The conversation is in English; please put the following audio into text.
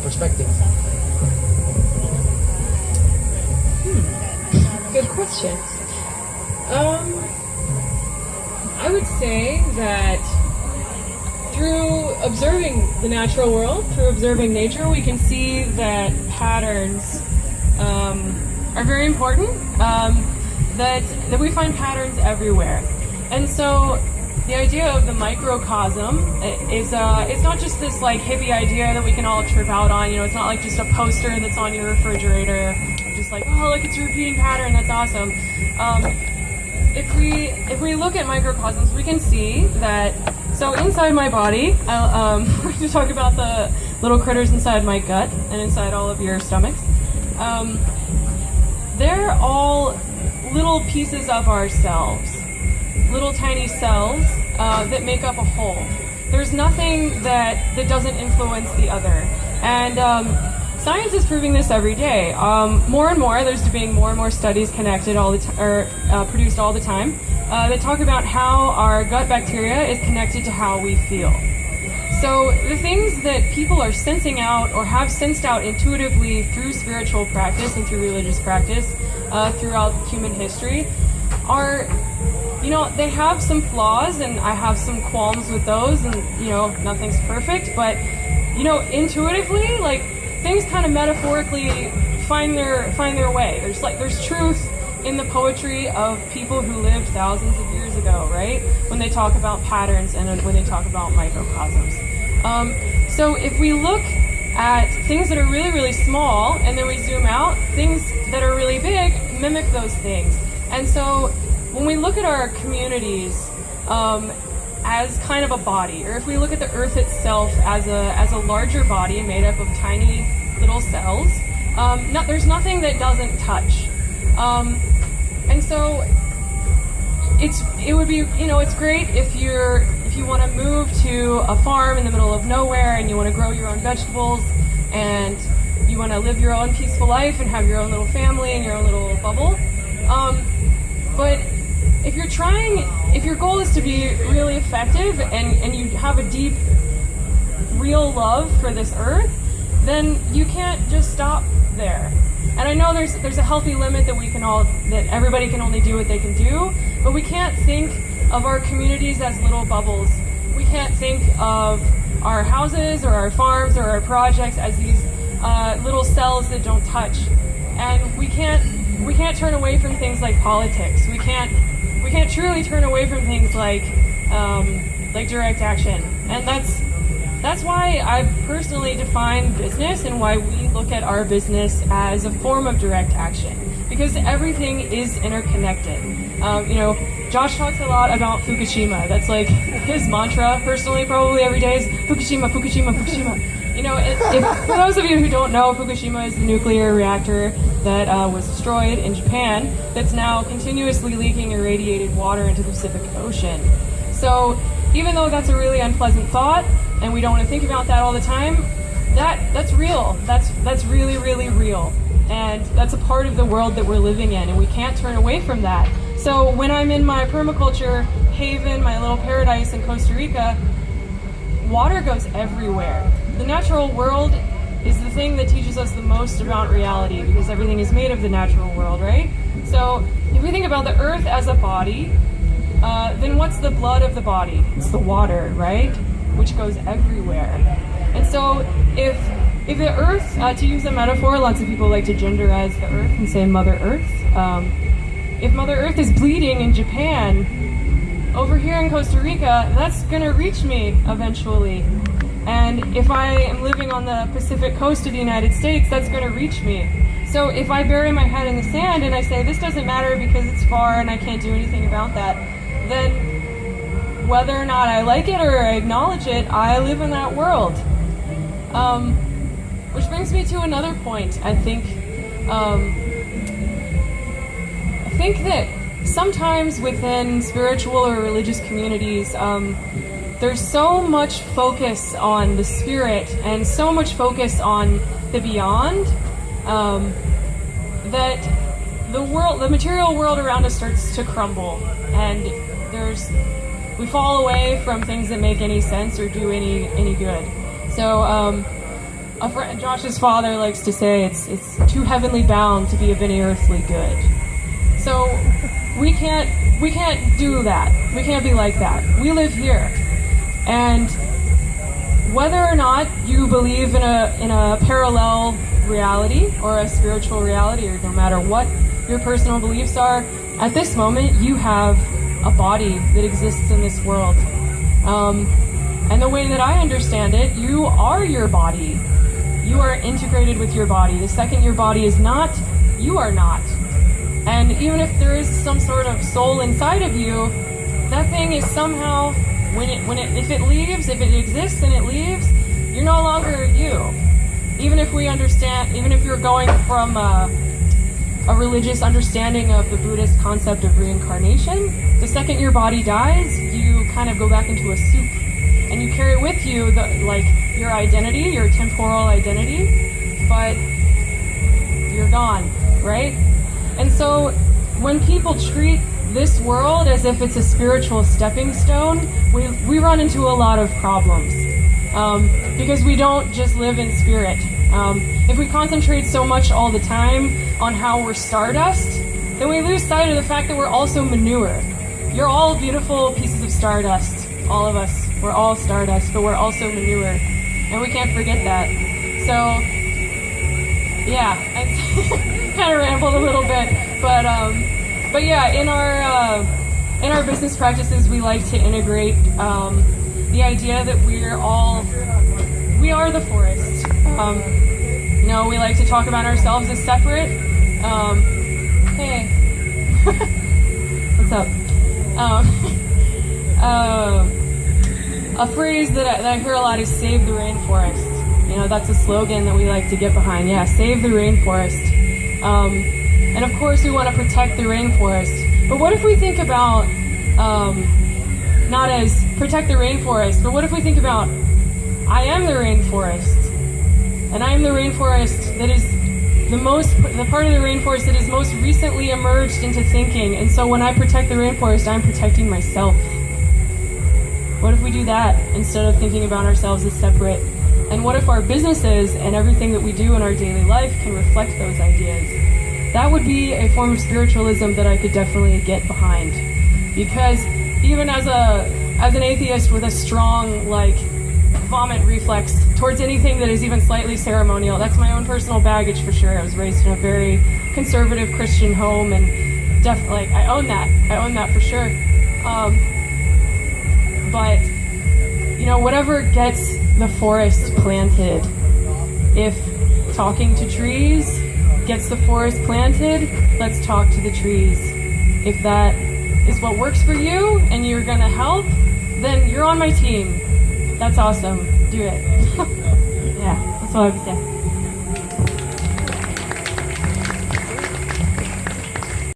perspective? Good question. I would say that through observing the natural world, through observing nature, we can see that patterns are very important, that we find patterns everywhere. And so the idea of the microcosm is it's not just this like hippie idea that we can all trip out on. You know, it's not like just a poster that's on your refrigerator, just like, oh, look, it's a repeating pattern, that's awesome. If we look at microcosms, we can see that. So inside my body, we're going to talk about the little critters inside my gut and inside all of your stomachs. They're all little pieces of ourselves, little tiny cells that make up a whole. There's nothing that doesn't influence the other. And science is proving this every day. More and more, there's being more and more studies connected all the produced all the time that talk about how our gut bacteria is connected to how we feel. So the things that people are sensing out or have sensed out intuitively through spiritual practice and through religious practice throughout human history are, you know, they have some flaws, and I have some qualms with those, and, you know, nothing's perfect, but, you know, intuitively, like, things kind of metaphorically find their way. There's truth in the poetry of people who lived thousands of years ago, right? When they talk about patterns and when they talk about microcosms. So if we look at things that are really, really small, and then we zoom out, things that are really big mimic those things. And so when we look at our communities as kind of a body, or if we look at the earth itself as a larger body made up of tiny little cells, there's nothing that doesn't touch. And so it would be, you know, it's great if you want to move to a farm in the middle of nowhere and you want to grow your own vegetables and you want to live your own peaceful life and have your own little family and your own little bubble. But if your goal is to be really effective and you have a deep, real love for this earth, then you can't just stop there. And I know there's a healthy limit that everybody can only do what they can do, but we can't think of our communities as little bubbles. We can't think of our houses or our farms or our projects as these little cells that don't touch. And we can't turn away from things like politics. We can't truly turn away from things like direct action. And that's why I personally define business and why we look at our business as a form of direct action, because everything is interconnected. You know, Josh talks a lot about Fukushima. That's like his mantra personally, probably every day is Fukushima, Fukushima, Fukushima. You know, for those of you who don't know, Fukushima is the nuclear reactor that was destroyed in Japan that's now continuously leaking irradiated water into the Pacific Ocean. So even though that's a really unpleasant thought, and we don't want to think about that all the time, that's real. That's really, really real. And that's a part of the world that we're living in, and we can't turn away from that. So when I'm in my permaculture haven, my little paradise in Costa Rica, water goes everywhere. The natural world is the thing that teaches us the most about reality, because everything is made of the natural world, right? So if we think about the earth as a body, then what's the blood of the body? It's the water, right? Which goes everywhere. And so if the earth, to use a metaphor, lots of people like to genderize the earth and say Mother Earth. If Mother Earth is bleeding in Japan, over here in Costa Rica, that's going to reach me eventually. And if I am living on the Pacific coast of the United States, that's going to reach me. So if I bury my head in the sand and I say, this doesn't matter because it's far and I can't do anything about that, then whether or not I like it or I acknowledge it, I live in that world. Which brings me to another point. I think that sometimes within spiritual or religious communities, there's so much focus on the spirit and so much focus on the beyond that the material world around us starts to crumble, and we fall away from things that make any sense or do any good. So Josh's father likes to say it's too heavenly bound to be of any earthly good. So we can't do that. We can't be like that. We live here, and whether or not you believe in a parallel reality or a spiritual reality, or no matter what your personal beliefs are, at this moment you have a body that exists in this world. And the way that I understand it, you are your body. You are integrated with your body. The second your body is not, you are not. And even if there is some sort of soul inside of you, that thing is somehow, if it leaves, if it exists and it leaves, you're no longer you. Even if you're going from a religious understanding of the Buddhist concept of reincarnation, the second your body dies, you kind of go back into a soup. And you carry with you your identity, your temporal identity, but you're gone, right? And so when people treat this world as if it's a spiritual stepping stone, we run into a lot of problems. Because we don't just live in spirit. If we concentrate so much all the time on how we're stardust, then we lose sight of the fact that we're also manure. You're all beautiful pieces of stardust, all of us. We're all stardust, but we're also manure, and we can't forget that. So, yeah, I kind of rambled a little bit, but yeah, in our business practices, we like to integrate the idea that we are the forest. We like to talk about ourselves as separate. Hey, what's up? A phrase that I hear a lot is "save the rainforest." That's a slogan that we like to get behind. Yeah, save the rainforest. And of course, we want to protect the rainforest. But what if we think about not as protect the rainforest, but what if we think about I am the rainforest, and I am the rainforest that is the part of the rainforest that is most recently emerged into thinking. And so when I protect the rainforest, I'm protecting myself. What if we do that instead of thinking about ourselves as separate? And what if our businesses and everything that we do in our daily life can reflect those ideas? That would be a form of spiritualism that I could definitely get behind. Because even as an atheist with a strong, vomit reflex towards anything that is even slightly ceremonial, that's my own personal baggage for sure. I was raised in a very conservative Christian home, and definitely, I own that for sure. But, whatever gets the forest planted, if talking to trees gets the forest planted, let's talk to the trees. If that is what works for you and you're going to help, then you're on my team. That's awesome. Do it. Yeah, that's all I have to say.